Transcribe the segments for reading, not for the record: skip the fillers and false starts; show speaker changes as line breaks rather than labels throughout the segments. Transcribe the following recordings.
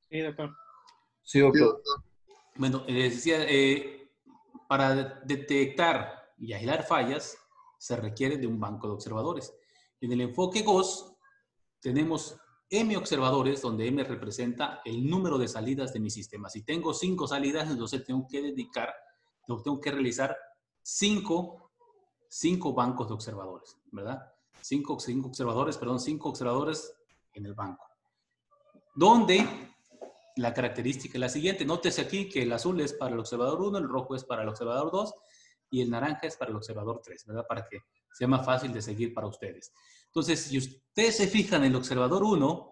Sí, doctor.
Sí, doctor.
Bueno, decía, para detectar y aislar fallas se requiere de un banco de observadores. En el enfoque GOS tenemos M observadores, donde M representa el número de salidas de mi sistema. Si tengo 5 salidas, entonces tengo que realizar 5 bancos de observadores, ¿verdad? 5 observadores en el banco. Donde la característica es la siguiente. Nótese aquí que el azul es para el observador 1, el rojo es para el observador 2 y el naranja es para el observador 3, ¿verdad? Para que sea más fácil de seguir para ustedes. Entonces, si ustedes se fijan, el observador 1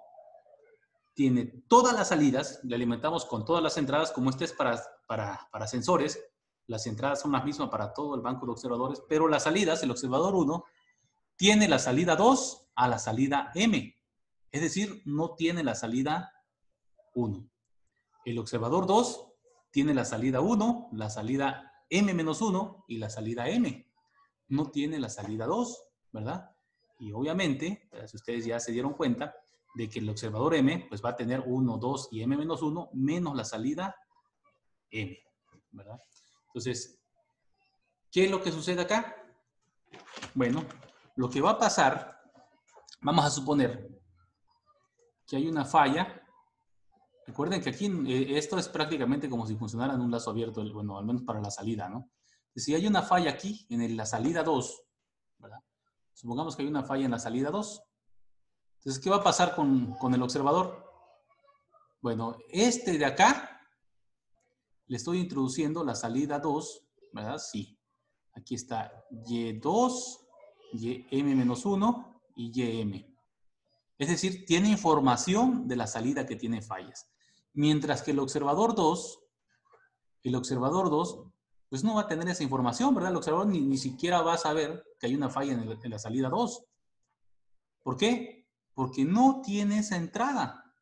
tiene todas las salidas, le alimentamos con todas las entradas, como este es para sensores, las entradas son las mismas para todo el banco de observadores, pero las salidas, el observador 1 tiene la salida 2 a la salida M, es decir, no tiene la salida 1. El observador 2 tiene la salida 1, la salida M-1 y la salida M. No tiene la salida 2, ¿verdad? Y obviamente, si ustedes ya se dieron cuenta de que el observador M pues va a tener 1, 2 y M-1 menos la salida M, ¿verdad? Entonces, ¿qué es lo que sucede acá? Bueno, lo que va a pasar, vamos a suponer que hay una falla. Recuerden que aquí esto es prácticamente como si funcionara en un lazo abierto, bueno, al menos para la salida, ¿no? Si hay una falla aquí en la salida 2, ¿verdad? Supongamos que hay una falla en la salida 2. Entonces, ¿qué va a pasar con el observador? Bueno, este de acá, le estoy introduciendo la salida 2, ¿verdad? Sí. Aquí está Y2, YM-1 y YM. Es decir, tiene información de la salida que tiene fallas. Mientras que el observador 2, pues no va a tener esa información, ¿verdad? El observador ni siquiera va a saber que hay una falla en la salida 2. ¿Por qué? Porque no tiene esa entrada.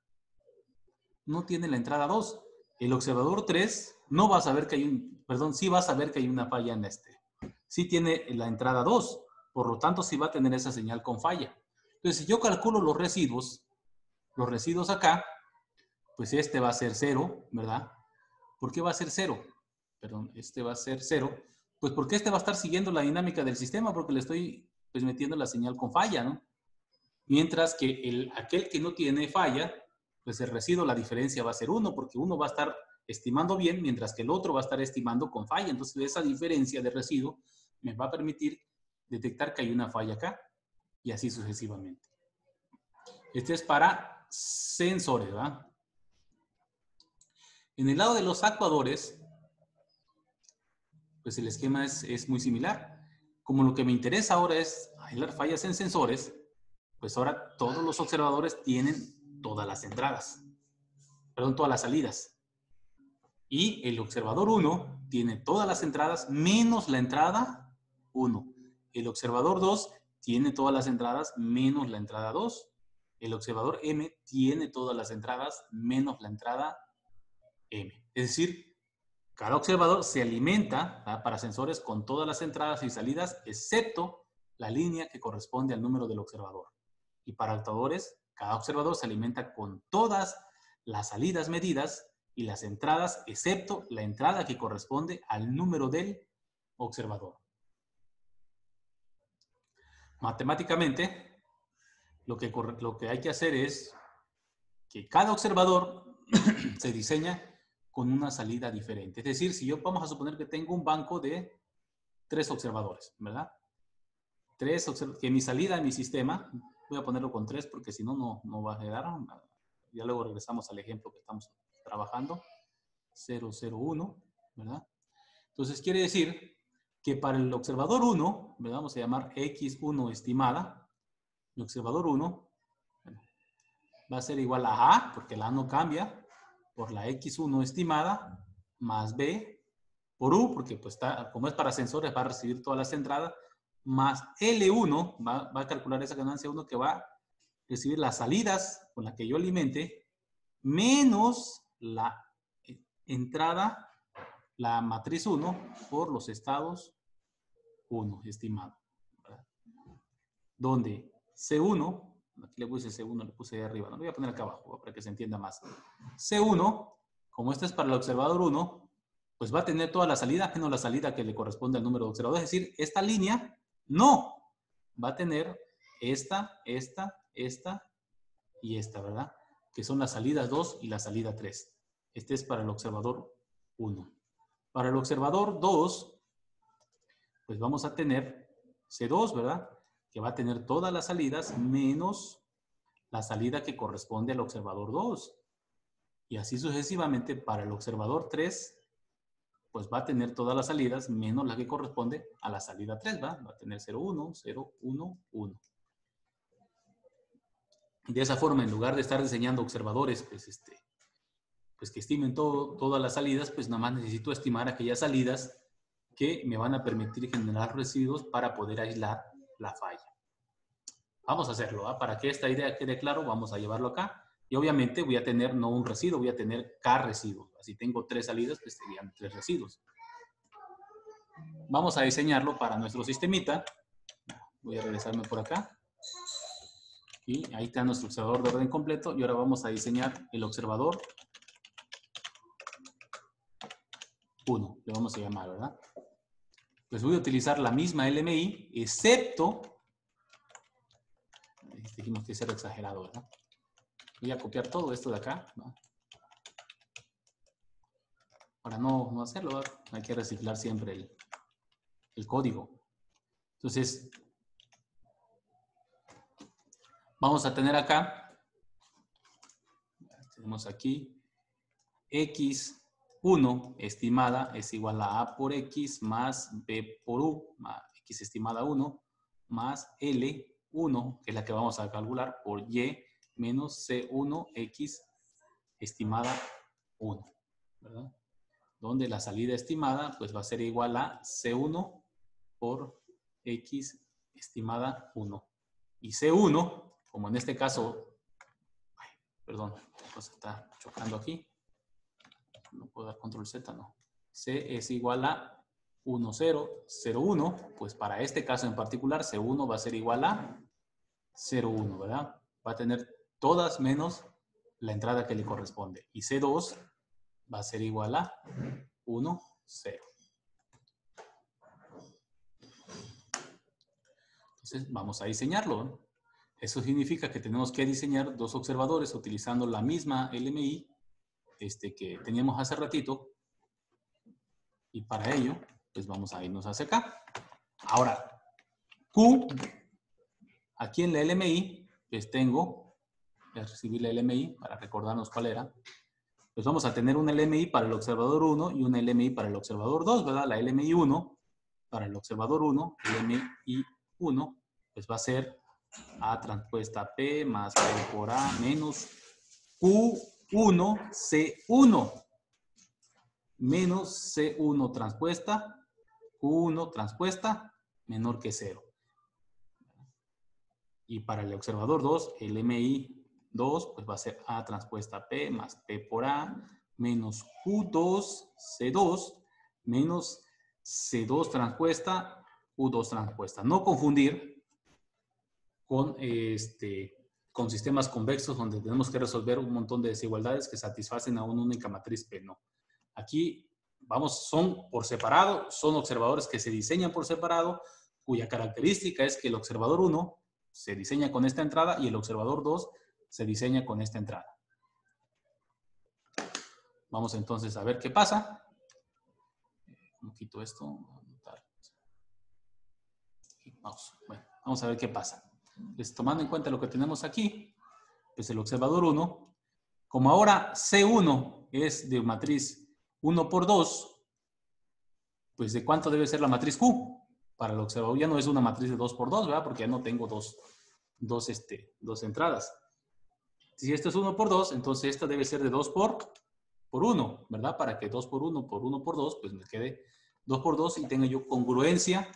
No tiene la entrada 2. El observador 3 no va a saber que hay sí va a saber que hay una falla en este. Sí tiene la entrada 2. Por lo tanto, sí va a tener esa señal con falla. Entonces, si yo calculo los residuos acá, pues este va a ser 0, ¿verdad? ¿Por qué va a ser 0? Perdón, este va a ser 0. Pues porque este va a estar siguiendo la dinámica del sistema porque le estoy pues, metiendo la señal con falla, ¿no? Mientras que aquel que no tiene falla, pues el residuo, la diferencia va a ser 1 porque uno va a estar estimando bien, mientras que el otro va a estar estimando con falla. Entonces, esa diferencia de residuo me va a permitir detectar que hay una falla acá y así sucesivamente. Este es para sensores, ¿verdad? En el lado de los actuadores, pues el esquema es muy similar. Como lo que me interesa ahora es aislar fallas en sensores, pues ahora todos los observadores tienen todas las entradas, perdón, todas las salidas. Y el observador 1 tiene todas las entradas menos la entrada 1. El observador 2 tiene todas las entradas menos la entrada 2. El observador M tiene todas las entradas menos la entrada M. Es decir, cada observador se alimenta, ¿verdad?, para sensores con todas las entradas y salidas, excepto la línea que corresponde al número del observador. Y para actuadores, cada observador se alimenta con todas las salidas medidas y las entradas, excepto la entrada que corresponde al número del observador. Matemáticamente, lo que hay que hacer es que cada observador se diseña con una salida diferente. Es decir, si yo vamos a suponer que tengo un banco de 3 observadores, ¿verdad? Que mi salida en mi sistema, voy a ponerlo con 3 porque si no, no va a quedar. Ya luego regresamos al ejemplo que estamos trabajando. 0, 0, 1, ¿verdad? Entonces quiere decir que para el observador 1, ¿verdad?, vamos a llamar X1 estimada, el observador 1 va a ser igual a A, porque la A no cambia, por la X1 estimada, más B, por U, porque pues como es para sensores, va a recibir todas las entradas, más L1, va a calcular esa ganancia 1 que va a recibir las salidas con las que yo alimente, menos la entrada, la matriz 1, por los estados 1, estimado, ¿verdad? Donde C1, aquí le puse C1, le puse ahí arriba, no lo voy a poner acá abajo para que se entienda más. C1, como este es para el observador 1, pues va a tener toda la salida, menos la salida que le corresponde al número de observadores. Es decir, esta línea no va a tener esta y esta, ¿verdad? Que son las salidas 2 y la salida 3. Este es para el observador 1. Para el observador 2, pues vamos a tener C2, ¿verdad? Que va a tener todas las salidas menos la salida que corresponde al observador 2. Y así sucesivamente para el observador 3, pues va a tener todas las salidas menos la que corresponde a la salida 3, ¿va? Va a tener 0, 1, 0, 1, 1. De esa forma, en lugar de estar diseñando observadores, pues que estimen todas las salidas, pues nada más necesito estimar aquellas salidas que me van a permitir generar residuos para poder aislar la falla. Vamos a hacerlo, ¿va? Para que esta idea quede claro, vamos a llevarlo acá. Y obviamente voy a tener no un residuo, voy a tener K residuos. Si tengo 3 salidas, pues serían 3 residuos. Vamos a diseñarlo para nuestro sistemita. Voy a regresarme por acá. Y ahí está nuestro observador de orden completo. Y ahora vamos a diseñar el observador 1. Le vamos a llamar, ¿verdad? Pues voy a utilizar la misma LMI, excepto... Dijimos que ser exagerado, ¿verdad? Voy a copiar todo esto de acá, ¿no? Para no hacerlo, ¿verdad? Hay que reciclar siempre el código. Entonces, vamos a tener acá, tenemos aquí, X1 estimada es igual a por X más B por U, más X estimada 1, más L1, que es la que vamos a calcular, por Y menos C1X estimada 1, ¿verdad? Donde la salida estimada pues va a ser igual a C1 por X estimada 1. Y C1, como en este caso, perdón, la cosa está chocando aquí. No puedo dar control Z, no. C es igual a 1, 0, 0, 1. Pues para este caso en particular, C1 va a ser igual a 0, 1, ¿verdad? Va a tener todas menos la entrada que le corresponde. Y C2 va a ser igual a 1, 0. Entonces, vamos a diseñarlo, ¿no? Eso significa que tenemos que diseñar dos observadores utilizando la misma LMI que teníamos hace ratito. Y para ello, pues vamos a irnos hacia acá. Ahora, Q, aquí en la LMI, pues tengo, voy a recibir la LMI para recordarnos cuál era. Pues vamos a tener una LMI para el observador 1 y una LMI para el observador 2, ¿verdad? La LMI 1 para el observador 1, LMI 1, pues va a ser A transpuesta P más P por A menos Q1 C1 menos C1 transpuesta, Q1 transpuesta menor que 0. Y para el observador 2, el MI 2, pues va a ser A transpuesta P más P por A menos Q2 C2 menos C2 transpuesta Q2 transpuesta. No confundir con sistemas convexos donde tenemos que resolver un montón de desigualdades que satisfacen a una única matriz P. No. Aquí, vamos, son por separado, son observadores que se diseñan por separado, cuya característica es que el observador 1 se diseña con esta entrada y el observador 2 se diseña con esta entrada. Vamos entonces a ver qué pasa. ¿Cómo quito esto? Vamos a ver qué pasa. Pues, tomando en cuenta lo que tenemos aquí, pues el observador 1, como ahora C1 es de matriz 1 por 2, pues ¿de cuánto debe ser la matriz Q? Para el observador ya no es una matriz de 2 por 2, ¿verdad? Porque ya no tengo dos entradas. Si esto es 1 por 2, entonces esta debe ser de 2 por 1, ¿verdad? Para que 2 por 1 por 1 por 2, pues me quede 2 por 2 y tenga yo congruencia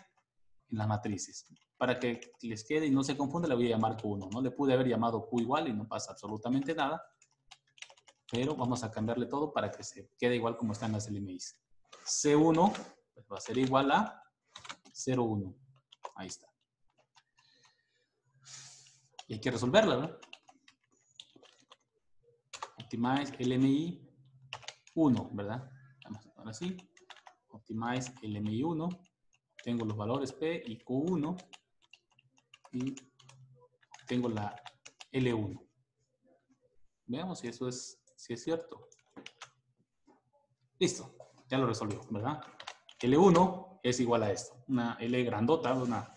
en las matrices. Para que les quede y no se confunda, le voy a llamar Q1, ¿no? Le pude haber llamado Q igual y no pasa absolutamente nada, pero vamos a cambiarle todo para que se quede igual como están las LMIs. C1 pues va a ser igual a 0,1. Ahí está. Y hay que resolverla, ¿no? Ok, optimize LMI 1, ¿verdad? Vamos ahora sí. Optimize LMI 1. Tengo los valores P y Q1. Y tengo la L1. Veamos si eso es, si es cierto. Listo. Ya lo resolvió, ¿verdad? L1 es igual a esto. Una L grandota,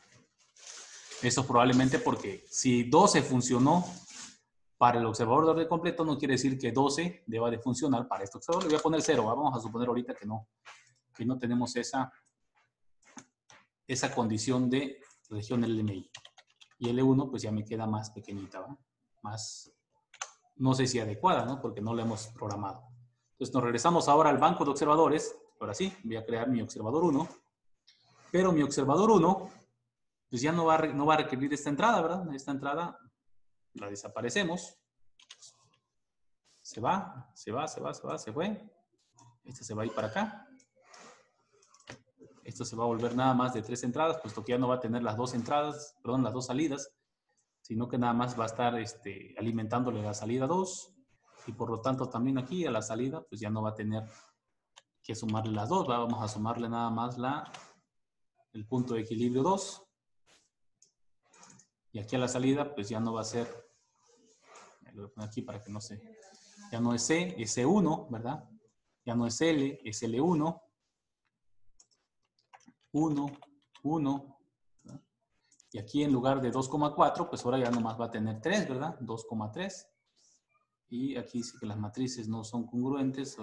Eso probablemente porque si 12 funcionó para el observador de orden completo, no quiere decir que 12 deba de funcionar para este observador. Le voy a poner 0. Vamos a suponer ahorita que no tenemos esa condición de región LMI. Y L1 pues ya me queda más pequeñita, ¿va? Más, no sé si adecuada, ¿no? Porque no la hemos programado. Entonces nos regresamos ahora al banco de observadores. Ahora sí, voy a crear mi observador 1. Pero mi observador 1 pues ya no va a requerir esta entrada, ¿verdad? Esta entrada la desaparecemos. Se fue. Esta se va a ir para acá. Esto se va a volver nada más de 3 entradas, puesto que ya no va a tener las 2 entradas, perdón, las 2 salidas, sino que nada más va a estar alimentándole la salida 2. Y por lo tanto también aquí a la salida, pues ya no va a tener que sumarle las 2. Vamos a sumarle nada más el punto de equilibrio 2. Y aquí a la salida, pues ya no va a ser, lo voy a poner aquí para que no se, ya no es C, es C1, ¿verdad? Ya no es L, es L1. 1, 1. ¿verdad? Y aquí en lugar de 2,4, pues ahora ya nomás va a tener 3, ¿verdad? 2,3. Y aquí sí que las matrices no son congruentes.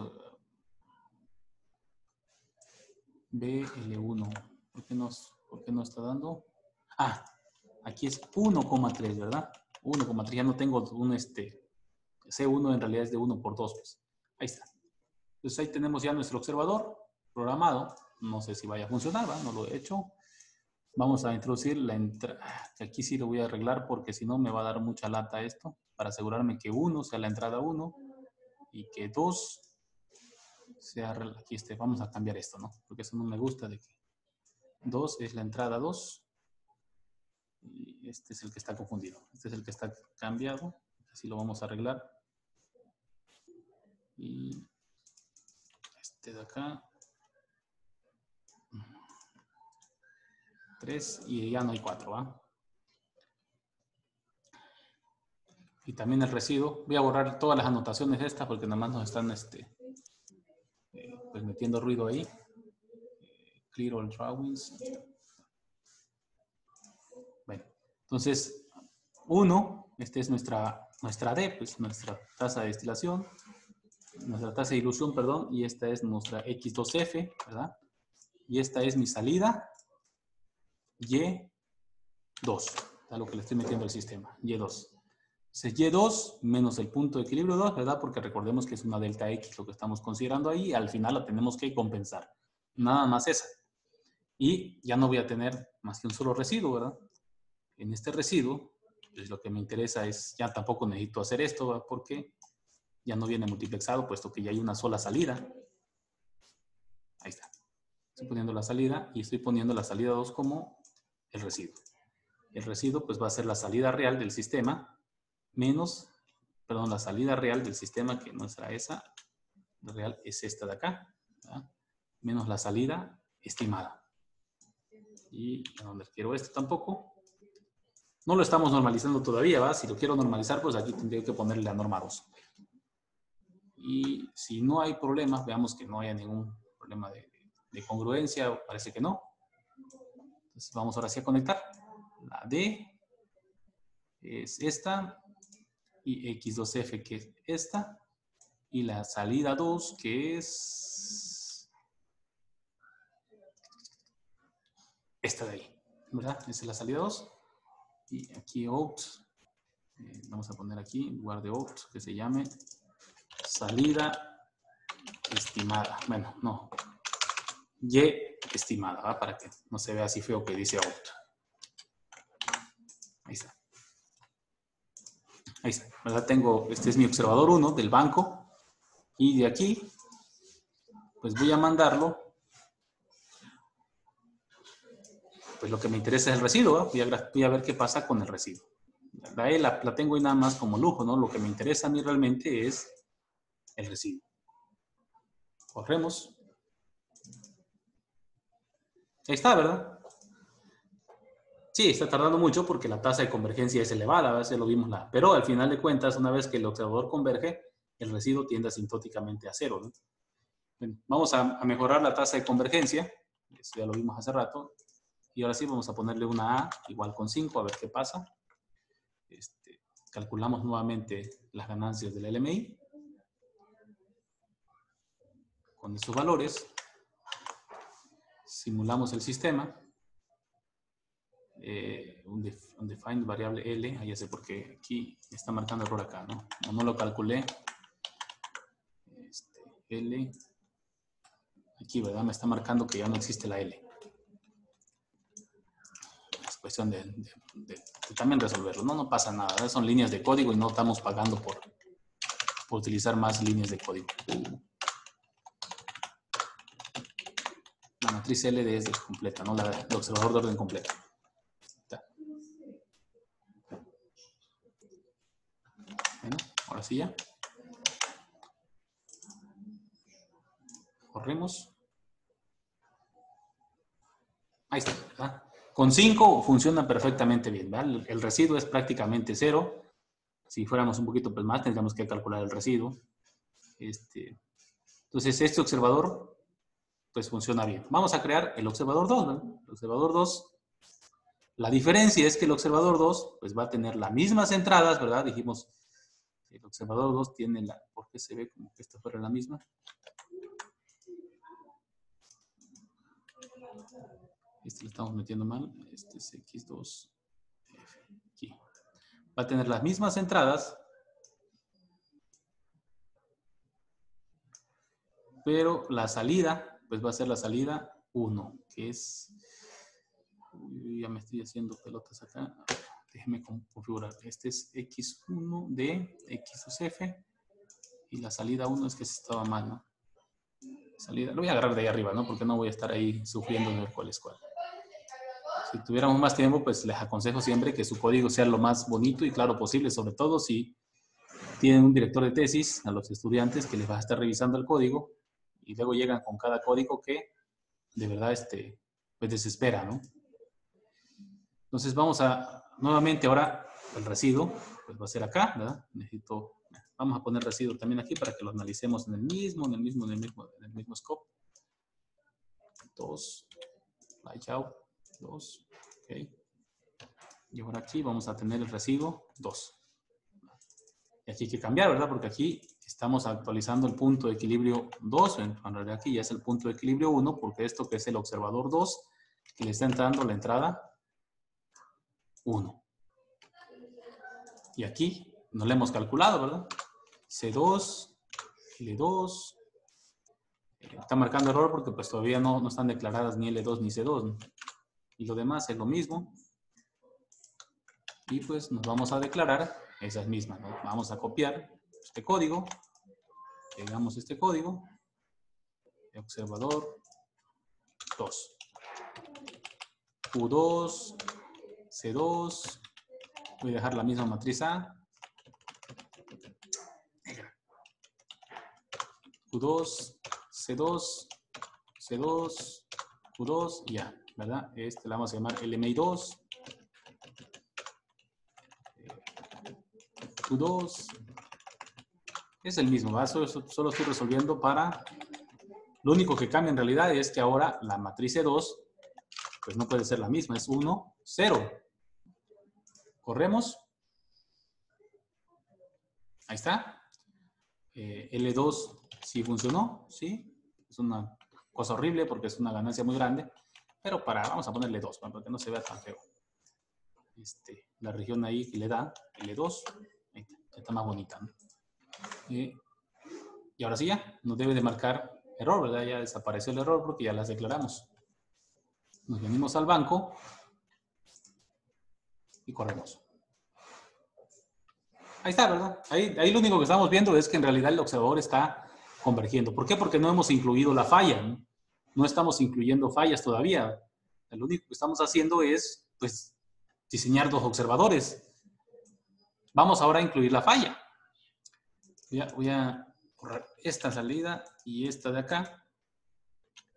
BL1. ¿Por qué no está dando? Ah, aquí es 1,3, ¿verdad? 1,3. Ya no tengo un C1 en realidad es de 1 por 2. Pues. Ahí está. Entonces ahí tenemos ya nuestro observador programado. No sé si vaya a funcionar, ¿verdad? No lo he hecho. Vamos a introducir la entrada. Aquí sí lo voy a arreglar porque si no me va a dar mucha lata esto. Para asegurarme que 1 sea la entrada 1 y que 2 sea... Aquí vamos a cambiar esto, ¿no? Porque eso no me gusta de que 2 es la entrada 2 y este es el que está confundido. Este es el que está cambiado. Así lo vamos a arreglar. Y este de acá. 3 y ya no hay 4, ¿va? Y también el residuo. Voy a borrar todas las anotaciones de estas porque nada más nos están pues metiendo ruido ahí. Clear all drawings. Bueno, entonces 1, esta es nuestra D, pues nuestra tasa de destilación, nuestra tasa de dilución, perdón, y esta es nuestra X2F, ¿verdad? Y esta es mi salida Y2, a lo que le estoy metiendo al sistema, Y2. Entonces, Y2 menos el punto de equilibrio 2, ¿verdad? Porque recordemos que es una delta X lo que estamos considerando ahí y al final la tenemos que compensar. Nada más esa. Y ya no voy a tener más que un solo residuo, ¿verdad? En este residuo, pues lo que me interesa es, ya tampoco necesito hacer esto, ¿verdad? Porque ya no viene multiplexado, puesto que ya hay una sola salida. Ahí está. Estoy poniendo la salida y estoy poniendo la salida 2 como el residuo. El residuo pues va a ser la salida real del sistema menos, perdón, la salida real del sistema, que no será esa, la real es esta de acá, ¿verdad? Menos la salida estimada. Y no les quiero esto tampoco. No lo estamos normalizando todavía, ¿va? Si lo quiero normalizar, pues aquí tendría que ponerle la norma 2. Y si no hay problemas, veamos que no haya ningún problema de congruencia, parece que no. Entonces vamos ahora sí a conectar. La D es esta y X2F que es esta y la salida 2 que es esta de ahí, ¿verdad? Esa es la salida 2 y aquí out, vamos a poner aquí en lugar de out que se llame salida estimada, bueno, no, Y estimada, ¿verdad? Para que no se vea así feo que dice out. Ahí está. Ahí está, ¿verdad? Tengo, este es mi observador 1 del banco y de aquí, pues voy a mandarlo, pues lo que me interesa es el residuo, ¿eh? Voy a ver qué pasa con el residuo. La E la tengo ahí nada más como lujo, ¿no? Lo que me interesa a mí realmente es el residuo. Corremos. Ahí está, ¿verdad? Sí, está tardando mucho porque la tasa de convergencia es elevada, a veces lo vimos pero al final de cuentas, una vez que el observador converge, el residuo tiende asintóticamente a cero, ¿no? Bueno, vamos a mejorar la tasa de convergencia, eso ya lo vimos hace rato, y ahora sí vamos a ponerle una A igual con 5, a ver qué pasa. Calculamos nuevamente las ganancias del LMI con estos valores, simulamos el sistema, un define variable L, ya sé por qué aquí me está marcando error acá, ¿no? No lo calculé. L, aquí, ¿verdad? Me está marcando que ya no existe la L. Es cuestión de también resolverlo, ¿no? No pasa nada, ¿verdad? Son líneas de código y no estamos pagando por utilizar más líneas de código. La matriz L es completa, ¿no? El observador de orden completo. Bueno, ahora sí ya. Corremos. Ahí está, ¿verdad? Con 5 funciona perfectamente bien, ¿verdad? El residuo es prácticamente 0. Si fuéramos un poquito pues, más, tendríamos que calcular el residuo. Entonces, este observador, pues funciona bien. Vamos a crear el observador 2, ¿verdad? El observador 2. La diferencia es que el observador 2, pues va a tener las mismas entradas, ¿verdad? Dijimos, el observador 2 tiene la... ¿Por qué se ve como que esta fuera la misma? Este lo estamos metiendo mal. Este es X2. Aquí. Va a tener las mismas entradas, pero la salida, pues va a ser la salida 1, que es... Ya me estoy haciendo pelotas acá. Déjenme configurar. Este es X1 de X2F. Y la salida 1 es que se estaba mal, ¿no? Salida, lo voy a agarrar de ahí arriba, ¿no? Porque no voy a estar ahí sufriendo de ver cuál es cuál. Si tuviéramos más tiempo, pues les aconsejo siempre que su código sea lo más bonito y claro posible, sobre todo si tienen un director de tesis a los estudiantes que les va a estar revisando el código y luego llegan con cada código que de verdad pues desespera, ¿no? Entonces vamos a, nuevamente ahora el residuo, pues va a ser acá, ¿verdad? Vamos a poner residuo también aquí para que lo analicemos en el mismo scope. 2, layout, 2, ok. Y ahora aquí vamos a tener el residuo 2. Y aquí hay que cambiar, ¿verdad? Porque aquí estamos actualizando el punto de equilibrio 2, en realidad aquí ya es el punto de equilibrio 1, porque esto que es el observador 2, que le está entrando la entrada 1. Y aquí no le hemos calculado, ¿verdad? C2, L2. Está marcando error porque pues todavía no están declaradas ni L2 ni C2, ¿no? Y lo demás es lo mismo. Y pues nos vamos a declarar esas mismas, ¿no? Vamos a copiar este código. Pegamos este código. Observador 2. Q2, C2. Voy a dejar la misma matriz A. Q2, C2, C2, Q2 y ya, ¿verdad? Este le vamos a llamar LMI2. Q2. Es el mismo, ¿verdad? Solo estoy resolviendo para... Lo único que cambia en realidad es que ahora la matriz E2 pues no puede ser la misma, es 1, 0. Corremos. Ahí está. L2 sí funcionó, ¿sí? Es una cosa horrible porque es una ganancia muy grande, pero vamos a ponerle 2, para que no se vea tan feo. La región ahí que le da, L2, ahí está más bonita, ¿no? Y ahora sí ya, nos debe de marcar error, ¿verdad? Ya desapareció el error porque ya las declaramos. Nos venimos al banco y corremos. Ahí está, ¿verdad? Ahí lo único que estamos viendo es que en realidad el observador está convergiendo. ¿Por qué? Porque no hemos incluido la falla, ¿no? No estamos incluyendo fallas todavía. Lo único que estamos haciendo es, pues, diseñar dos observadores. Vamos ahora a incluir la falla. Voy a borrar esta salida y esta de acá,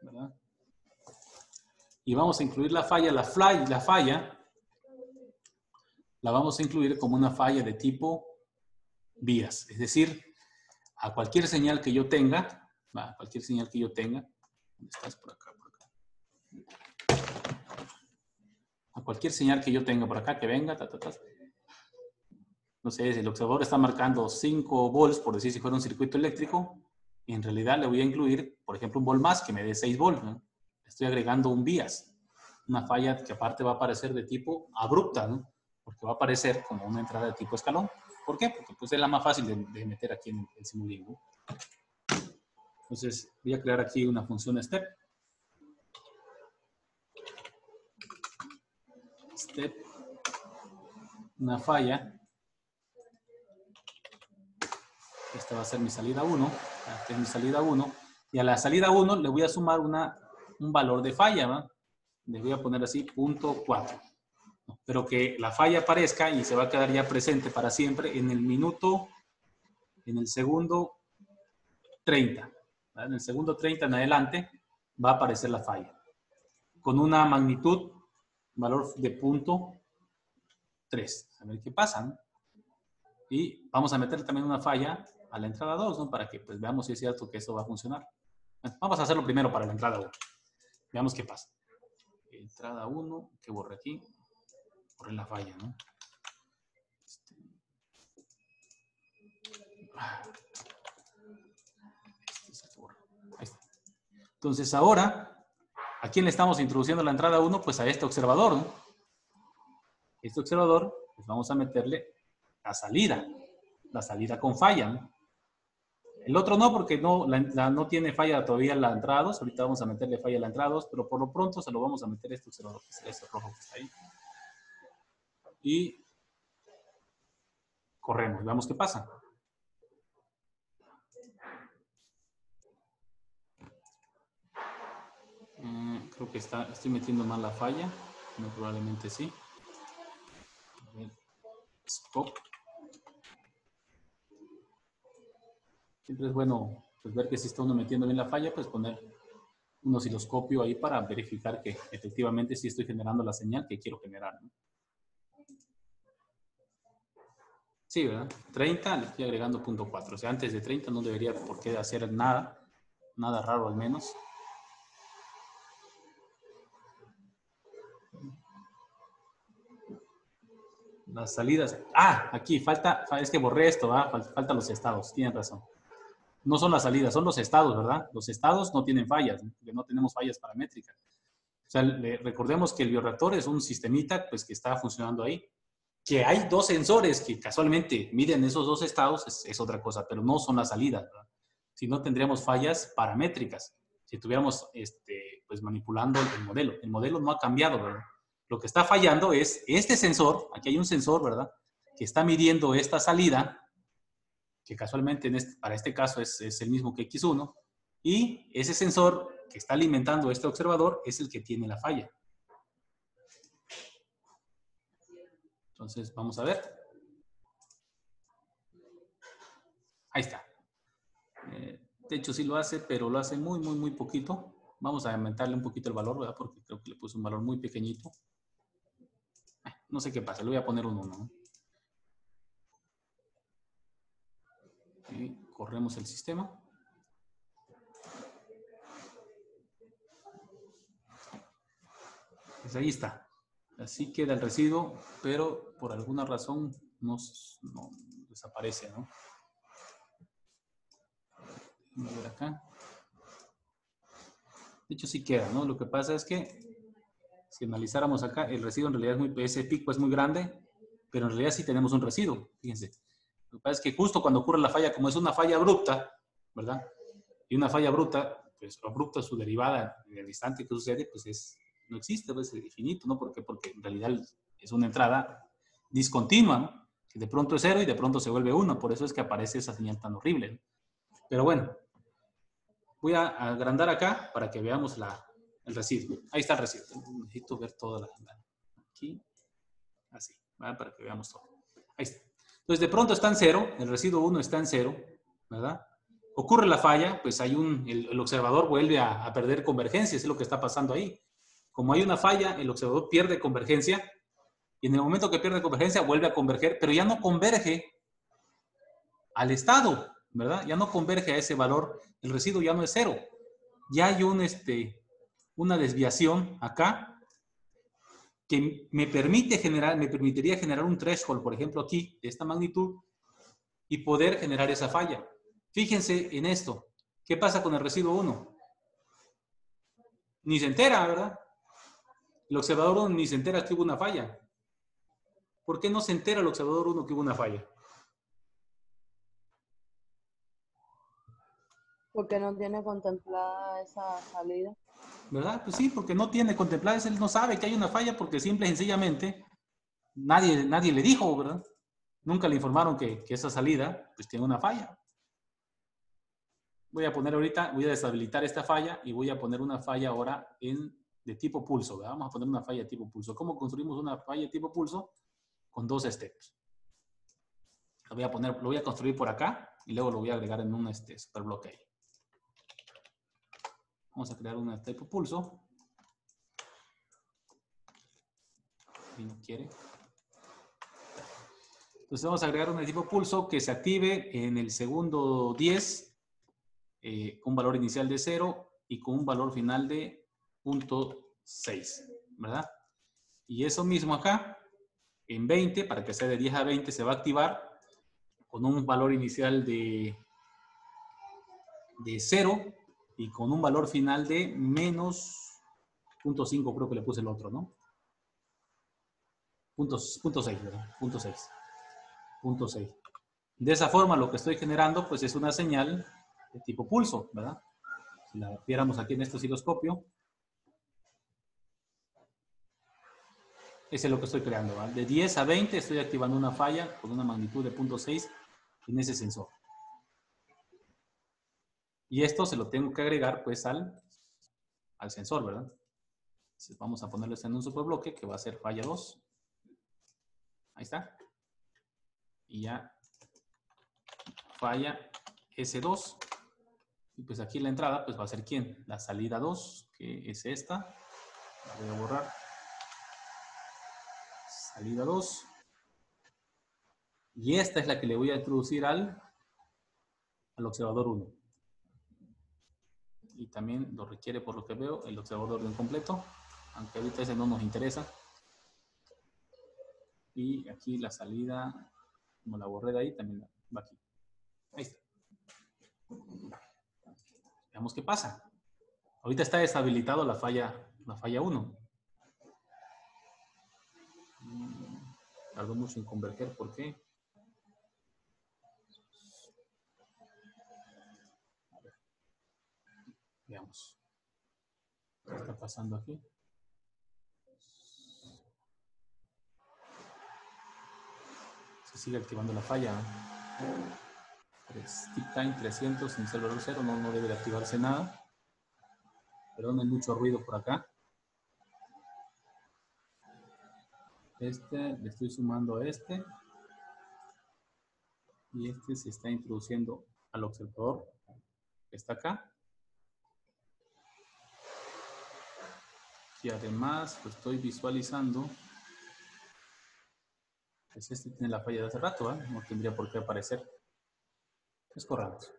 ¿verdad? Y vamos a incluir la falla, la falla la vamos a incluir como una falla de tipo vías, es decir, a cualquier señal que yo tenga, cualquier señal que yo tenga, ¿dónde estás? Por acá, por acá. A cualquier señal que yo tenga por acá, que venga, no sé, si el observador está marcando 5 volts, por decir si fuera un circuito eléctrico, y en realidad le voy a incluir, por ejemplo, un volt más que me dé 6 volts, ¿no? Estoy agregando un vías, una falla que aparte va a aparecer de tipo abrupta, ¿no? Porque va a aparecer como una entrada de tipo escalón. ¿Por qué? Porque pues, es la más fácil de meter aquí en el Simulink, ¿no? Entonces, voy a crear aquí una función step. Step, una falla. Esta va a ser mi salida 1. Esta es mi salida 1. Y a la salida 1 le voy a sumar un valor de falla, ¿va? Le voy a poner así, 0.4. Pero que la falla aparezca y se va a quedar ya presente para siempre en el minuto, en el segundo 30. ¿Vale? En el segundo 30 en adelante va a aparecer la falla. Con una magnitud, valor de 0.3. A ver qué pasa, ¿no? Y vamos a meter también una falla a la entrada 2, ¿no? Para que pues, veamos si es cierto que eso va a funcionar. Bueno, vamos a hacerlo primero para la entrada 1. Veamos qué pasa. Entrada 1, que borre aquí. Borre la falla, ¿no? Ahí está. Entonces ahora, ¿a quién le estamos introduciendo la entrada 1? Pues a este observador, ¿no? Este observador, pues vamos a meterle la salida con falla, ¿no? El otro no, porque no tiene falla todavía la entrada 2. Ahorita vamos a meterle falla a la entrada 2, pero por lo pronto se lo vamos a meter a este observador, que es este rojo que está ahí. Y corremos, veamos qué pasa. Creo que estoy metiendo mal la falla. No, probablemente sí. A ver, stop. Siempre es bueno pues, ver que si está uno metiendo bien la falla, pues poner un osciloscopio ahí para verificar que efectivamente sí estoy generando la señal que quiero generar, ¿no? Sí, ¿verdad? 30 le estoy agregando 0.4. O sea, antes de 30 no debería por qué hacer nada raro al menos. Las salidas. Aquí es que borré esto, ¿verdad? Faltan los estados, tienen razón. No son las salidas, son los estados, ¿verdad? Los estados no tienen fallas, ¿no? Porque no tenemos fallas paramétricas. O sea, recordemos que el bioreactor es un sistemita pues, que está funcionando ahí. Que hay dos sensores que casualmente miden esos dos estados es otra cosa, pero no son las salidas, ¿verdad? Si no tendríamos fallas paramétricas. Si estuviéramos pues, manipulando el modelo. El modelo no ha cambiado, ¿verdad? Lo que está fallando es este sensor, aquí hay un sensor, ¿verdad? Que está midiendo esta salida, que casualmente para este caso es el mismo que X1, y ese sensor que está alimentando este observador es el que tiene la falla. Entonces, vamos a ver. Ahí está. De hecho, sí lo hace, pero lo hace muy, muy, muy poquito. Vamos a aumentarle un poquito el valor, ¿verdad? Porque creo que le puse un valor muy pequeñito. No sé qué pasa, le voy a poner un 1, ¿no? Y corremos el sistema. Pues ahí está. Así queda el residuo, pero por alguna razón no desaparece, ¿no? Vamos a ver acá. De hecho, sí queda, ¿no? Lo que pasa es que si analizáramos acá, el residuo en realidad ese pico es muy grande, pero en realidad sí tenemos un residuo, fíjense. Lo que pasa es que justo cuando ocurre la falla, como es una falla abrupta, ¿verdad? Y una falla abrupta, pues abrupta su derivada en el instante que sucede, pues no existe, pues es infinito, ¿no? ¿Por qué? Porque en realidad es una entrada discontinua, ¿no? Que de pronto es 0 y de pronto se vuelve 1, por eso es que aparece esa señal tan horrible, ¿no? Pero bueno, voy a agrandar acá para que veamos el residuo. Ahí está el residuo. Necesito ver toda la aquí, así, ¿verdad? Para que veamos todo. Ahí está. Entonces, de pronto está en 0, el residuo 1 está en 0, ¿verdad? ocurre la falla, pues hay el observador vuelve a perder convergencia, es lo que está pasando ahí. Como hay una falla, el observador pierde convergencia y en el momento que pierde convergencia vuelve a converger, pero ya no converge al estado, ¿verdad? Ya no converge a ese valor, el residuo ya no es cero. Ya hay una desviación acá que me permitiría generar un threshold, por ejemplo aquí, de esta magnitud, y poder generar esa falla. Fíjense en esto. ¿Qué pasa con el residuo 1? Ni se entera, ¿verdad? El observador 1 ni se entera que hubo una falla. ¿Por qué no se entera el observador 1 que hubo una falla?
Porque no tiene contemplada esa salida.
¿Verdad? Pues sí, porque no tiene contempladas, él no sabe que hay una falla porque simple y sencillamente nadie le dijo, ¿verdad? Nunca le informaron que esa salida pues tiene una falla. Voy a poner ahorita, voy a deshabilitar esta falla y voy a poner una falla ahora de tipo pulso, ¿verdad? Vamos a poner una falla de tipo pulso. ¿Cómo construimos una falla de tipo pulso? Con dos steps. Lo voy a construir por acá y luego lo voy a agregar en un superbloque ahí. Vamos a crear una tipo pulso. Y no quiere. Entonces vamos a agregar un tipo pulso que se active en el segundo 10 con un valor inicial de 0 y con un valor final de 0.6, ¿verdad? Y eso mismo acá, en 20, para que sea de 10 a 20, se va a activar con un valor inicial de 0 y con un valor final de menos 0.5, creo que le puse el otro, ¿no? 0.6, ¿verdad? 0.6. De esa forma, lo que estoy generando, pues es una señal de tipo pulso, ¿verdad? Si la viéramos aquí en este osciloscopio, ese es lo que estoy creando, ¿verdad? De 10 a 20 estoy activando una falla con una magnitud de 0.6 en ese sensor. Y esto se lo tengo que agregar, pues, al sensor, ¿verdad? Entonces, vamos a ponerlo en un superbloque que va a ser falla 2. Ahí está. Y ya falla S2. Y pues aquí la entrada pues va a ser ¿quién? La salida 2, que es esta. La voy a borrar. Salida 2. Y esta es la que le voy a introducir al observador 1. Y también lo requiere, por lo que veo, el observador de incompleto. Aunque ahorita ese no nos interesa. Y aquí la salida, como la borré de ahí, también va aquí. Ahí está. Veamos qué pasa. Ahorita está deshabilitado la falla 1. Tardó mucho en converger, ¿por qué? A ver. Veamos. ¿Qué está pasando aquí? Se sigue activando la falla. Tick time 300 inicial valor 0, no debe de activarse nada. Perdón, hay mucho ruido por acá. Le estoy sumando a este. Y este se está introduciendo al observador que está acá. Y además lo estoy visualizando. Pues este tiene la falla de hace rato, ¿eh? No tendría por qué aparecer. Escorramos.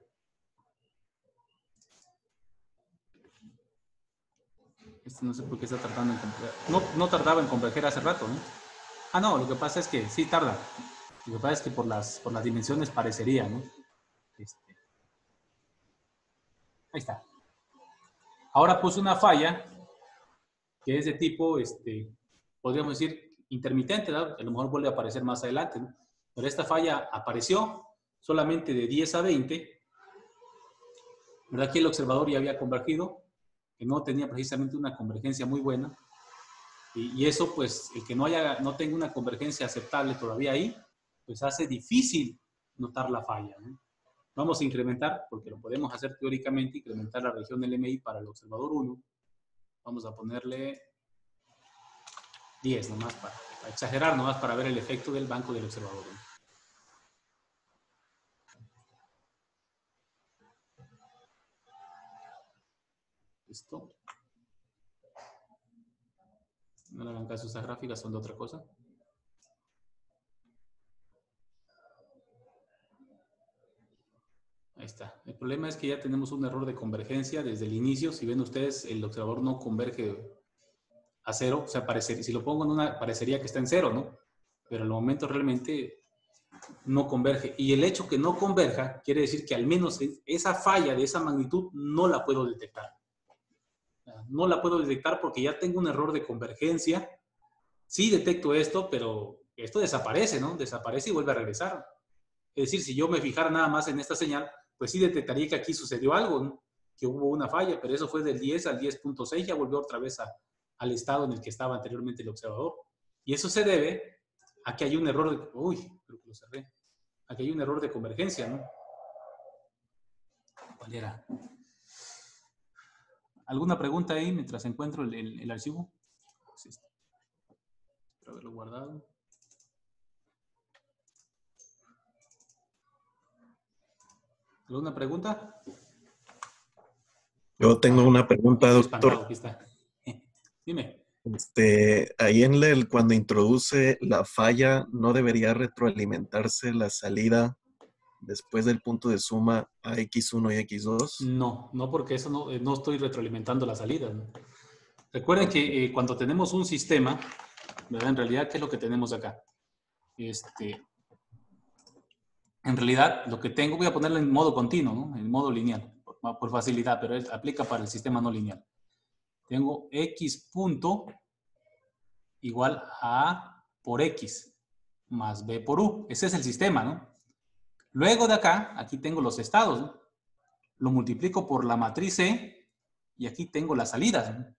Este no sé por qué está tardando en converger. No tardaba en converger hace rato, ¿no? Ah, no, lo que pasa es que sí tarda. Lo que pasa es que por las dimensiones parecería, ¿no? Ahí está. Ahora puse una falla que es de tipo, podríamos decir, intermitente, ¿no? A lo mejor vuelve a aparecer más adelante, ¿no? Pero esta falla apareció solamente de 10 a 20. ¿Verdad? Aquí el observador ya había convergido, que no tenía precisamente una convergencia muy buena. Y eso, pues, el que no tenga una convergencia aceptable todavía ahí, pues hace difícil notar la falla, ¿no? Vamos a incrementar, porque lo podemos hacer teóricamente, incrementar la región LMI para el observador 1. Vamos a ponerle 10 nomás para exagerar, nomás para ver el efecto del banco del observador 1. Listo. No le hagan caso a esas gráficas, son de otra cosa. Ahí está. El problema es que ya tenemos un error de convergencia desde el inicio. Si ven ustedes, el observador no converge a cero. O sea, si lo pongo en una, parecería que está en cero, ¿no? Pero al momento realmente no converge. Y el hecho que no converja quiere decir que al menos esa falla de esa magnitud no la puedo detectar. No la puedo detectar porque ya tengo un error de convergencia. Sí detecto esto, pero esto desaparece, ¿no? Desaparece y vuelve a regresar. Es decir, si yo me fijara nada más en esta señal, pues sí detectaría que aquí sucedió algo, ¿no? Que hubo una falla, pero eso fue del 10 al 10.6, ya volvió otra vez al estado en el que estaba anteriormente el observador. Y eso se debe a que hay un error de... Uy, creo que lo cerré. A que hay un error de convergencia, ¿no? ¿Cuál era? ¿Alguna pregunta ahí mientras encuentro el archivo? Sí, espero haberlo guardado. ¿Alguna pregunta?
Yo tengo una pregunta,
Estoy
doctor.
espantado, aquí está. Dime.
Ahí cuando introduce la falla, ¿no debería retroalimentarse la salida después del punto de suma a X1 y X2?
No, no, porque eso no estoy retroalimentando la salida, ¿no? Recuerden que cuando tenemos un sistema, ¿verdad? En realidad, ¿qué es lo que tenemos acá? En realidad, lo que tengo, voy a ponerlo en modo continuo, ¿no? En modo lineal, por facilidad, pero aplica para el sistema no lineal. Tengo X punto igual a A por X más B por U. Ese es el sistema, ¿no? Luego de acá, aquí tengo los estados, ¿no? Lo multiplico por la matriz C y aquí tengo las salidas, ¿no?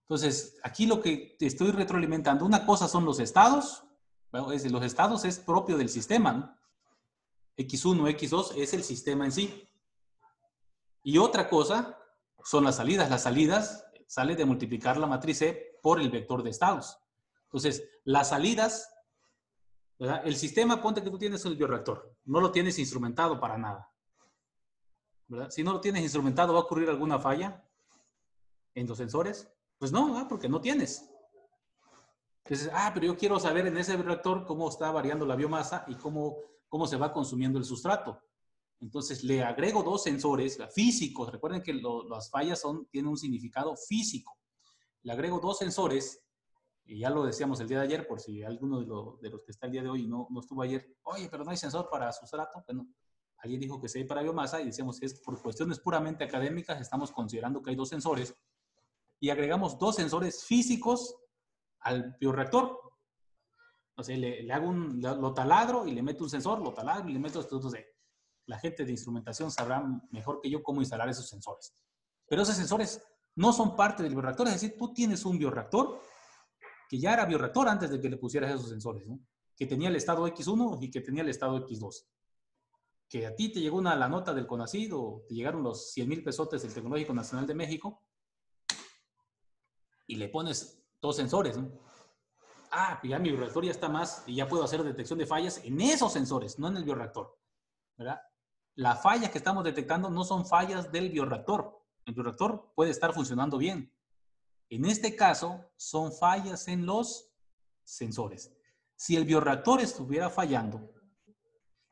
Entonces, aquí lo que te estoy retroalimentando, una cosa son los estados, bueno, los estados es propio del sistema, ¿no? X1, X2 es el sistema en sí. Y otra cosa son las salidas. Las salidas sale de multiplicar la matriz C por el vector de estados. Entonces, las salidas, ¿verdad? El sistema, ponte que tú tienes el bioreactor, no lo tienes instrumentado para nada, ¿verdad? Si no lo tienes instrumentado, ¿va a ocurrir alguna falla en los sensores? Pues no, porque no tienes. Entonces, pero yo quiero saber en ese bioreactor cómo está variando la biomasa y cómo se va consumiendo el sustrato. Entonces, le agrego dos sensores físicos. Recuerden que las fallas tienen un significado físico. Le agrego dos sensores, y ya lo decíamos el día de ayer, por si alguno de los que está el día de hoy no estuvo ayer. Oye, pero no hay sensor para sustrato. Bueno, alguien dijo que sí hay para biomasa y decíamos que es por cuestiones puramente académicas, estamos considerando que hay dos sensores. Y agregamos dos sensores físicos al bioreactor. O sea, le hago lo taladro y le meto un sensor, lo taladro y le meto estos dos. La gente de instrumentación sabrá mejor que yo cómo instalar esos sensores. Pero esos sensores no son parte del bioreactor. Es decir, tú tienes un bioreactor que ya era bioreactor antes de que le pusieras esos sensores, ¿no? Que tenía el estado X1 y que tenía el estado X2. Que a ti te llegó la nota del CONACYT o te llegaron los 100,000 pesotes del Tecnológico Nacional de México y le pones dos sensores, ¿no? Pues ya mi bioreactor ya está más y ya puedo hacer detección de fallas en esos sensores, no en el bioreactor, ¿verdad? Las fallas que estamos detectando no son fallas del bioreactor. El bioreactor puede estar funcionando bien. En este caso, son fallas en los sensores. Si el bioreactor estuviera fallando,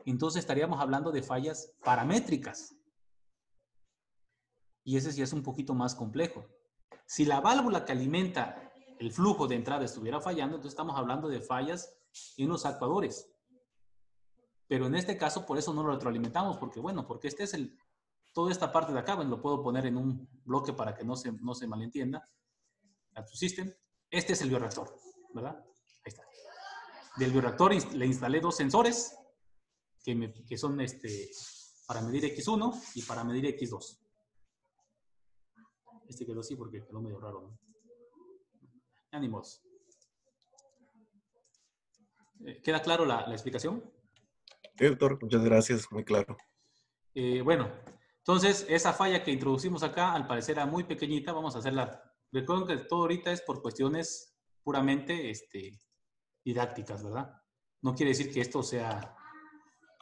entonces estaríamos hablando de fallas paramétricas. Y ese sí es un poquito más complejo. Si la válvula que alimenta el flujo de entrada estuviera fallando, entonces estamos hablando de fallas en los actuadores. Pero en este caso, por eso no lo retroalimentamos, porque bueno, porque este es toda esta parte de acá, bueno, lo puedo poner en un bloque para que no se malentienda. A tu system, este es el bioreactor, ¿verdad? Ahí está. Del bioreactor le instalé dos sensores que son para medir X1 y para medir X2. Este quedó así porque quedó medio raro, ¿no? Ánimos. ¿Queda claro la explicación?
Sí, doctor, muchas gracias, muy claro.
Bueno, entonces esa falla que introducimos acá, al parecer era muy pequeñita, vamos a hacerla. Recuerden que todo ahorita es por cuestiones puramente didácticas, ¿verdad? No quiere decir que esto sea,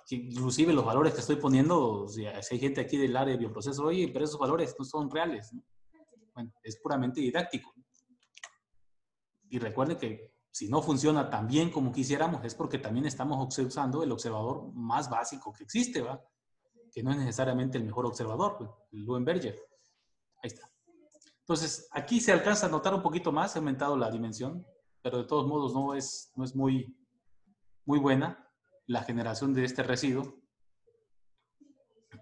que inclusive los valores que estoy poniendo, o sea, si hay gente aquí del área de bioproceso, oye, pero esos valores no son reales, ¿no? bueno, es puramente didáctico. Y recuerden que si no funciona tan bien como quisiéramos, es porque también estamos usando el observador más básico que existe, ¿va? Que no es necesariamente el mejor observador, pues, el Luenberger. Ahí está. Entonces, aquí se alcanza a notar un poquito más, he aumentado la dimensión, pero de todos modos no es muy buena la generación de este residuo,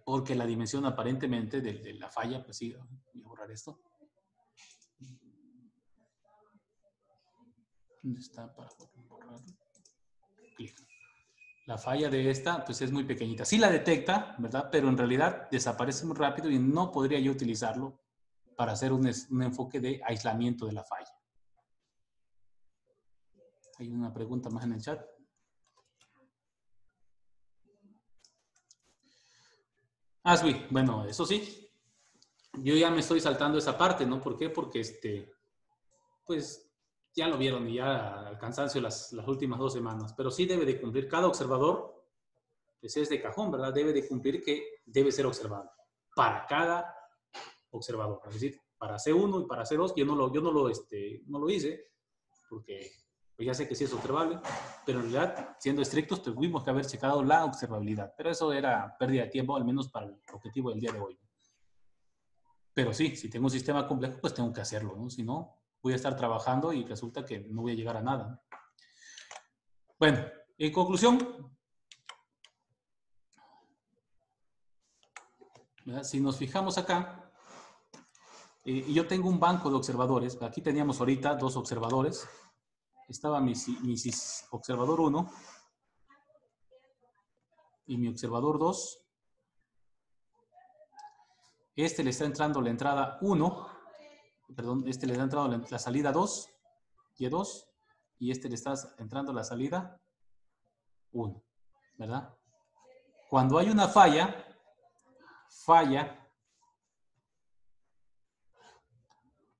porque la dimensión aparentemente de la falla, pues sí, voy a borrar esto. ¿Dónde está para borrar? Clic. La falla de esta, pues es muy pequeñita. Sí la detecta, ¿verdad? Pero en realidad desaparece muy rápido y no podría yo utilizarlo para hacer un enfoque de aislamiento de la falla. Hay una pregunta más en el chat. Aswi, bueno, eso sí. Yo ya me estoy saltando esa parte, ¿no? ¿Por qué? Porque pues ya lo vieron y ya al cansancio las últimas 2 semanas. Pero sí debe de cumplir cada observador, pues es de cajón, ¿verdad? Debe de cumplir que debe ser observado para cada observador. Es decir, para C1 y para C2, yo no lo hice porque pues ya sé que sí es observable, pero en realidad, siendo estrictos, tuvimos que haber checado la observabilidad. Pero eso era pérdida de tiempo, al menos para el objetivo del día de hoy. Pero sí, si tengo un sistema complejo, pues tengo que hacerlo, ¿no? Si no, voy a estar trabajando y resulta que no voy a llegar a nada. Bueno, en conclusión, ¿verdad? Si nos fijamos acá, yo tengo un banco de observadores. Aquí teníamos ahorita 2 observadores. Estaba mi observador 1 y mi observador 2. Este le está entrando la entrada 1, perdón, este le está entrando la salida 2, Y2, y este le está entrando la salida 1, ¿verdad? Cuando hay una falla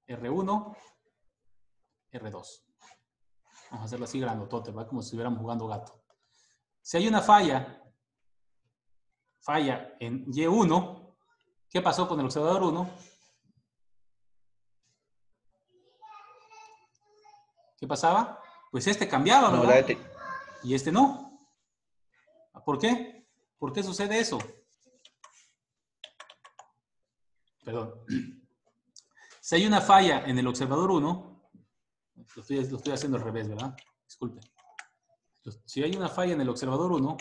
R1, R2. Vamos a hacerlo así grandotote, ¿va? Como si estuviéramos jugando gato. Si hay una falla en Y1, ¿qué pasó con el observador 1? ¿Qué pasaba? Pues este cambiaba, ¿verdad? Y este no. ¿Por qué? ¿Por qué sucede eso? Perdón. Si hay una falla en el observador 1, lo estoy haciendo al revés, ¿verdad? Disculpe. Si hay una falla en el observador 1,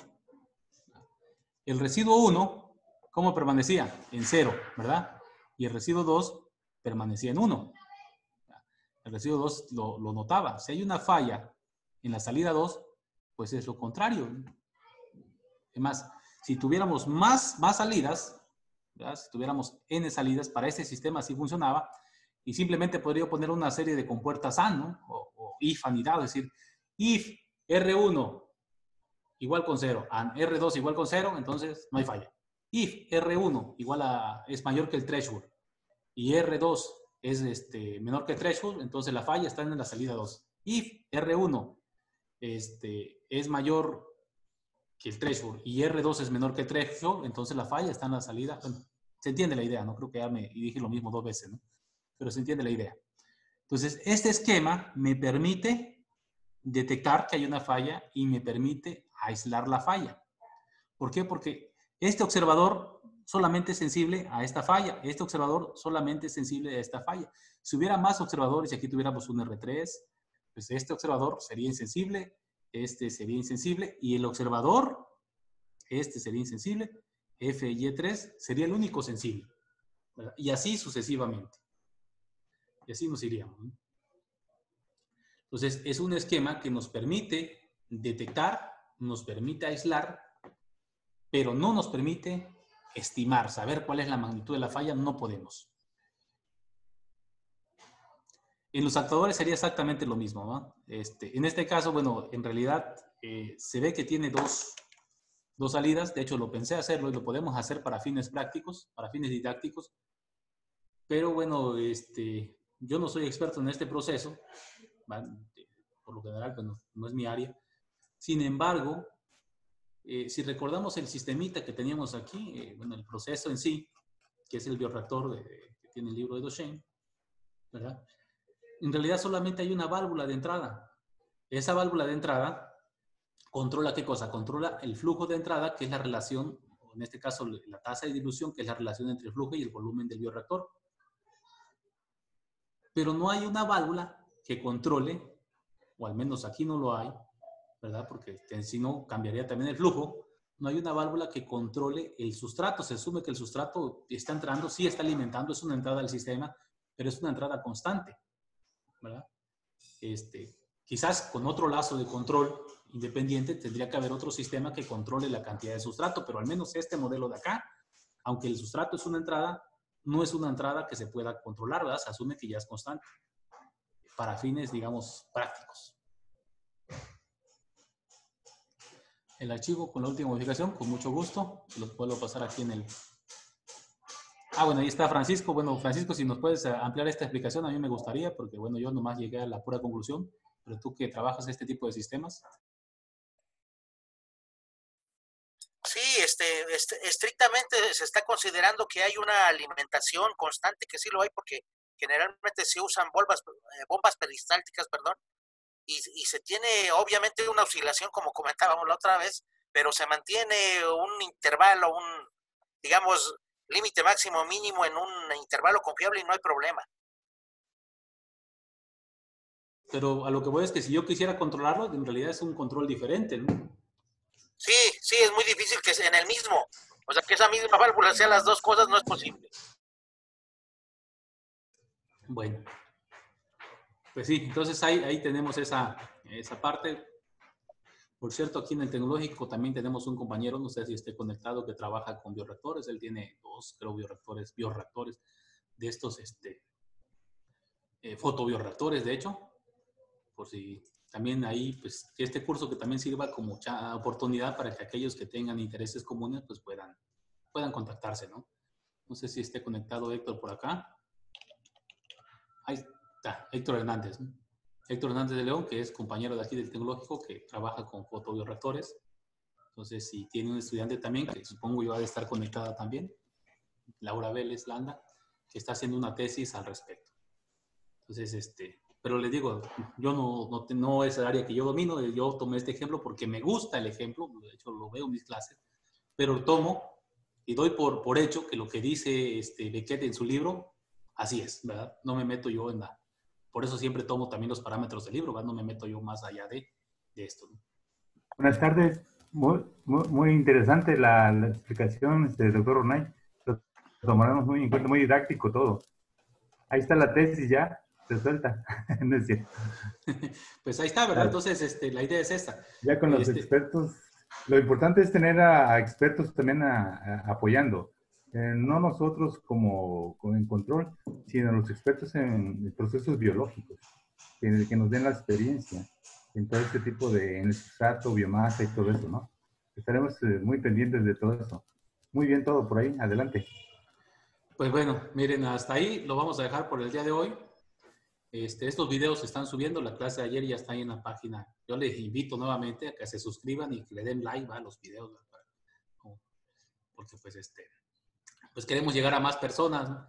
el residuo 1, ¿cómo permanecía? En 0, ¿verdad? Y el residuo 2 permanecía en 1. El residuo 2 lo notaba. Si hay una falla en la salida 2, pues es lo contrario. Además, si tuviéramos más salidas, ¿verdad? Si tuviéramos n salidas, para este sistema sí funcionaba, y simplemente podría poner una serie de compuertas AND, ¿no? O if anidado, es decir, if R1 igual con 0, and R2 igual con 0, entonces no hay falla. If R1 es mayor que el threshold y R2 es menor que el threshold, entonces la falla está en la salida 2. If R1 es mayor que el threshold y R2 es menor que el threshold, entonces la falla está en la salida. Bueno, se entiende la idea, ¿no? Creo que ya dije lo mismo 2 veces, ¿no? Pero se entiende la idea. Entonces, este esquema me permite detectar que hay una falla y me permite aislar la falla. ¿Por qué? Porque este observador solamente es sensible a esta falla. Este observador solamente es sensible a esta falla. Si hubiera más observadores y aquí tuviéramos un R3, pues este observador sería insensible, este sería insensible y el observador, este sería insensible, FY3 sería el único sensible, ¿verdad? Y así sucesivamente. Y así nos iríamos, ¿no? Entonces, es un esquema que nos permite detectar, nos permite aislar, pero no nos permite estimar, saber cuál es la magnitud de la falla, no podemos. En los actuadores sería exactamente lo mismo, ¿no? En este caso, bueno, en realidad se ve que tiene dos salidas. De hecho, lo pensé hacerlo y lo podemos hacer para fines prácticos, para fines didácticos. Pero bueno, yo no soy experto en este proceso, ¿vale? Por lo general, pues no es mi área. Sin embargo, si recordamos el sistemita que teníamos aquí, bueno, el proceso en sí, que es el bioreactor que tiene el libro de Duchenne, ¿verdad? En realidad solamente hay una válvula de entrada. Esa válvula de entrada controla ¿qué cosa? Controla el flujo de entrada, que es la relación, en este caso la tasa de dilución, que es la relación entre el flujo y el volumen del bioreactor. Pero no hay una válvula que controle, o al menos aquí no lo hay, ¿verdad? Porque si no cambiaría también el flujo. No hay una válvula que controle el sustrato. Se asume que el sustrato está entrando, sí está alimentando, es una entrada al sistema, pero es una entrada constante, ¿verdad? Quizás con otro lazo de control independiente tendría que haber otro sistema que controle la cantidad de sustrato, pero al menos este modelo de acá, aunque el sustrato es una entrada, no es una entrada que se pueda controlar, ¿verdad? Se asume que ya es constante para fines, digamos, prácticos. El archivo con la última modificación, con mucho gusto, los puedo pasar aquí en el... Ah, bueno, ahí está Francisco. Bueno, Francisco, si nos puedes ampliar esta explicación, a mí me gustaría, porque bueno, yo nomás llegué a la pura conclusión, pero tú que trabajas este tipo de sistemas.
Sí, estrictamente se está considerando que hay una alimentación constante, que sí lo hay, porque generalmente se usan bombas peristálticas, perdón, y se tiene obviamente una oscilación, como comentábamos la otra vez, pero se mantiene un intervalo, digamos, límite máximo mínimo en un intervalo confiable y no hay problema.
Pero a lo que voy es que si yo quisiera controlarlo, en realidad es un control diferente, ¿no?
Sí, es muy difícil que en el mismo, o sea, que esa misma válvula sea las dos cosas, no es posible.
Bueno, pues sí, entonces ahí tenemos esa parte. Por cierto, aquí en el tecnológico también tenemos un compañero, no sé si esté conectado, que trabaja con bioreactores. Él tiene 2, creo, bioreactores de estos, fotobioreactores, de hecho. Por si también ahí, pues, que este curso que también sirva como mucha oportunidad para que aquellos que tengan intereses comunes, pues puedan contactarse, ¿no? No sé si esté conectado Héctor por acá. Ahí está, Héctor Hernández, ¿no? Héctor Hernández de León, que es compañero de aquí del tecnológico, que trabaja con fotobioreactores. Entonces, si tiene un estudiante también, que supongo yo ha de estar conectada también, Laura Vélez Landa, que está haciendo una tesis al respecto. Entonces, pero les digo, yo no es el área que yo domino, yo tomé este ejemplo porque me gusta el ejemplo, de hecho lo veo en mis clases, pero lo tomo y doy por hecho que lo que dice Beckett en su libro, así es, ¿verdad? No me meto yo en la... Por eso siempre tomo también los parámetros del libro, ¿verdad? No me meto yo más allá de esto, ¿no?
Buenas tardes. Muy interesante la explicación, doctor Ronay. Lo tomaremos muy en cuenta, muy didáctico todo. Ahí está la tesis ya, se suelta. No es cierto.
Pues ahí está, ¿verdad? Entonces, la idea es esta.
Ya con los expertos, lo importante es tener a expertos también apoyando. No nosotros como en control, sino los expertos en procesos biológicos, que nos den la experiencia en todo este tipo en el sustrato, biomasa y todo eso, ¿no? Estaremos muy pendientes de todo eso. Muy bien todo por ahí, adelante.
Pues bueno, miren, hasta ahí lo vamos a dejar por el día de hoy. Estos videos se están subiendo, la clase de ayer ya está ahí en la página. Yo les invito nuevamente a que se suscriban y que le den like a los videos, ¿no? Porque pues queremos llegar a más personas, ¿no?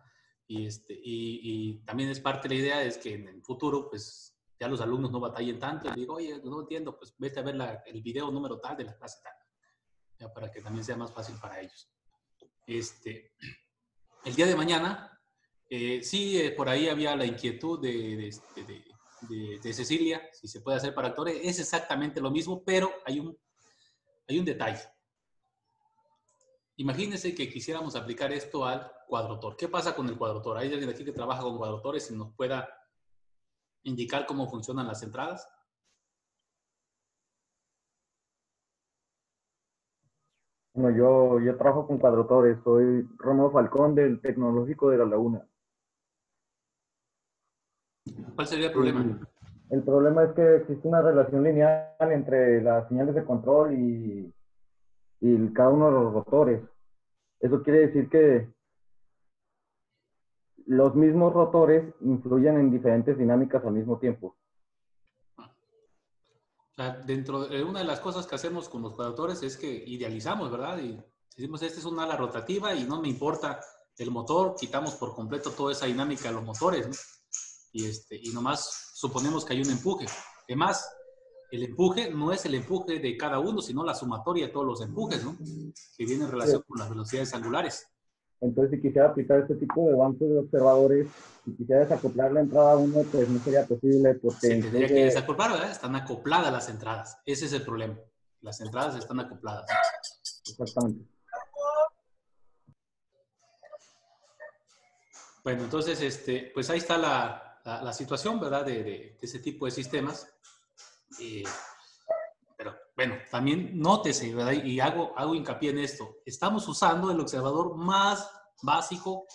Y también es parte de la idea es que en el futuro, pues ya los alumnos no batallen tanto y digo, oye, no entiendo, pues vete a ver el video número tal de la clase tal, ya para que también sea más fácil para ellos. El día de mañana, sí, por ahí había la inquietud de Cecilia, si se puede hacer para actores, es exactamente lo mismo, pero hay un detalle. Imagínense que quisiéramos aplicar esto al cuadrotor. ¿Qué pasa con el cuadrotor? ¿Hay alguien aquí que trabaja con cuadrotores y nos pueda indicar cómo funcionan las entradas?
Bueno, yo trabajo con cuadrotores, soy Romeo Falcón del Tecnológico de La Laguna.
¿Cuál sería el problema?
El problema es que existe una relación lineal entre las señales de control y cada uno de los rotores. Eso quiere decir que los mismos rotores influyen en diferentes dinámicas al mismo tiempo.
O sea, dentro de una de las cosas que hacemos con los cuadrotores es que idealizamos, ¿verdad? Y decimos, esta es una ala rotativa y no me importa el motor, quitamos por completo toda esa dinámica de los motores, ¿no? y nomás suponemos que hay un empuje. Además, el empuje no es el empuje de cada uno, sino la sumatoria de todos los empujes, ¿no? Que viene en relación con las velocidades angulares.
Entonces, si quisiera aplicar este tipo de bancos de observadores, si quisiera desacoplar la entrada 1, pues no sería posible porque
Se tendría que desacoplar, ¿verdad? Están acopladas las entradas. Ese es el problema. Las entradas están acopladas.
Exactamente.
Bueno, entonces, pues ahí está la situación, ¿verdad? De ese tipo de sistemas. Pero bueno, también nótese, ¿verdad? Y hago hincapié en esto. Estamos usando el observador más básico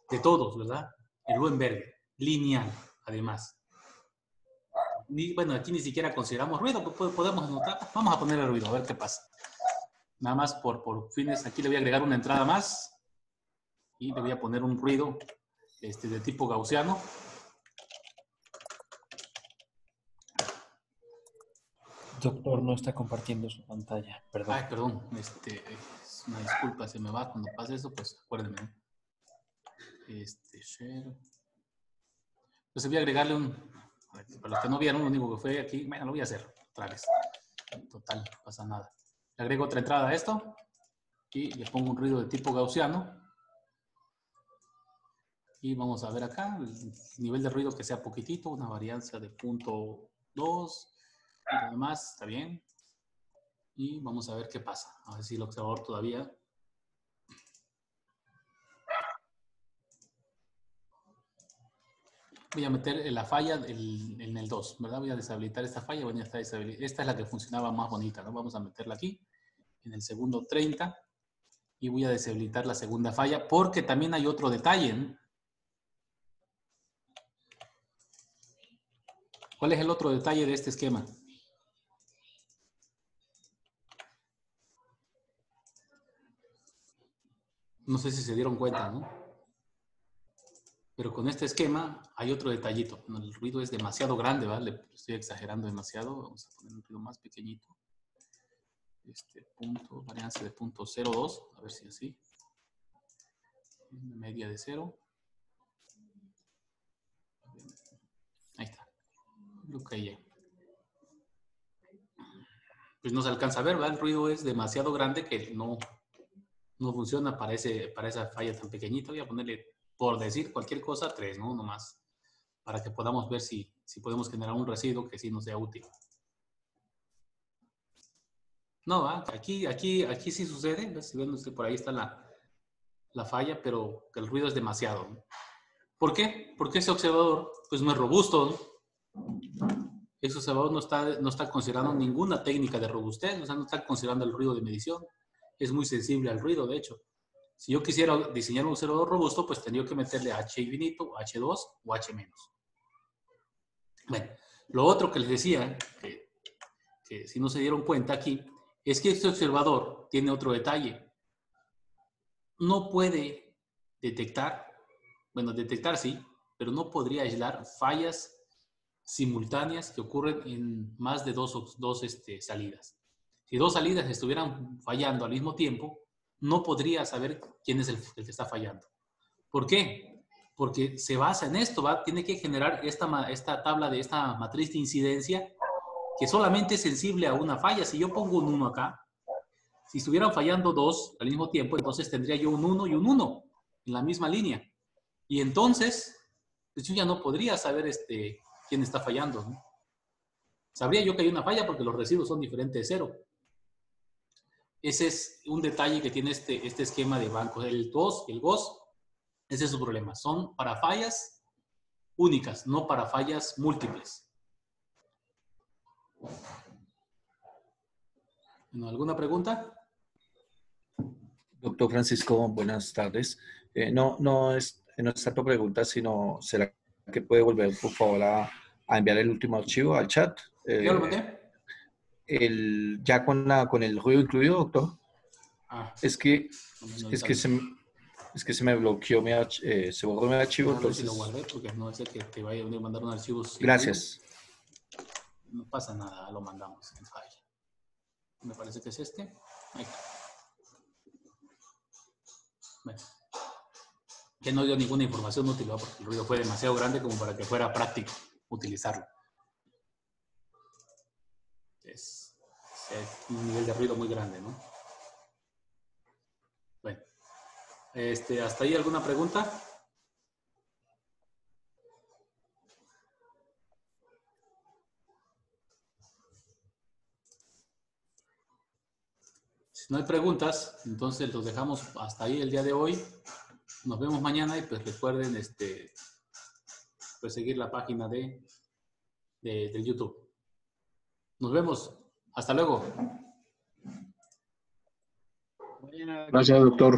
de todos, ¿verdad? El Luenberger, lineal, además. Bueno, aquí ni siquiera consideramos ruido, pues podemos notar. Vamos a ponerle ruido, a ver qué pasa. Nada más por fines, aquí le voy a agregar una entrada más y le voy a poner un ruido de tipo gaussiano.
Doctor, no está compartiendo su pantalla, perdón.
Ay, perdón, es una disculpa, se me va cuando pase eso, pues acuérdenme. Share. Entonces voy a agregarle para los que no vieron, lo único que fue aquí, bueno, lo voy a hacer otra vez. Total, no pasa nada. Le agrego otra entrada a esto y le pongo un ruido de tipo gaussiano. Y vamos a ver acá el nivel de ruido que sea poquitito, una varianza de 0.2 y lo demás está bien. Y vamos a ver qué pasa. A ver si el observador todavía. Voy a meter la falla en el 2, ¿verdad? Voy a deshabilitar esta falla. Bueno, ya está deshabilitada. Esta es la que funcionaba más bonita, ¿no? Vamos a meterla aquí en el segundo 30 y voy a deshabilitar la segunda falla porque también hay otro detalle, ¿no? ¿Cuál es el otro detalle de este esquema? No sé si se dieron cuenta, ¿no? Pero con este esquema hay otro detallito. Bueno, el ruido es demasiado grande, ¿vale? Le estoy exagerando demasiado. Vamos a poner un ruido más pequeñito. Varianza de 0.02. A ver si así. Media de 0. Ahí está. Lo que ya. Pues no se alcanza a ver, ¿verdad? El ruido es demasiado grande que no funciona para esa falla tan pequeñita. Voy a ponerle, por decir cualquier cosa, 3, ¿no? Uno más. Para que podamos ver si podemos generar un residuo que sí nos sea útil. No, aquí sí sucede. Si ven, por ahí está la falla, pero que el ruido es demasiado, ¿no? ¿Por qué? Porque ese observador pues no es robusto, ¿no? Ese observador no está considerando ninguna técnica de robustez, o sea, no está considerando el ruido de medición. Es muy sensible al ruido, de hecho. Si yo quisiera diseñar un observador robusto, pues tendría que meterle H infinito, H2 o H menos. Bueno, lo otro que les decía, que si no se dieron cuenta aquí, es que este observador tiene otro detalle. No puede detectar, bueno, detectar sí, pero no podría aislar fallas simultáneas que ocurren en más de dos salidas. Si dos salidas estuvieran fallando al mismo tiempo, no podría saber quién es el que está fallando. ¿Por qué? Porque se basa en esto, tiene que generar esta tabla de esta matriz de incidencia que solamente es sensible a una falla. Si yo pongo un 1 acá, si estuvieran fallando dos al mismo tiempo, entonces tendría yo un 1 y un 1 en la misma línea. Y entonces, pues yo ya no podría saber quién está fallando, ¿no? Sabría yo que hay una falla porque los residuos son diferentes de 0. Ese es un detalle que tiene este esquema de bancos. El GOS y el GOS, ese es su problema. Son para fallas únicas, no para fallas múltiples. Bueno, ¿alguna pregunta?
Doctor Francisco, buenas tardes. No es tanto pregunta, sino ¿será que puede volver, por favor, a enviar el último archivo al chat?
¿Ya lo mandé?
Ya con el ruido incluido, doctor. Es que se me bloqueó se borró mi archivo.
A ver si
entonces...
lo guardé porque no es el que te vaya a mandar un archivo.
Gracias.
No pasa nada, lo mandamos en file. Me parece que es este. Ahí está. Bueno. que no dio ninguna información útil, ¿no? Porque el ruido fue demasiado grande como para que fuera práctico utilizarlo. Es un nivel de ruido muy grande, ¿no? Bueno, ¿hasta ahí alguna pregunta? Si no hay preguntas, entonces los dejamos hasta ahí el día de hoy. Nos vemos mañana y pues recuerden pues seguir la página de YouTube. Nos vemos. Hasta luego.
Gracias, doctor.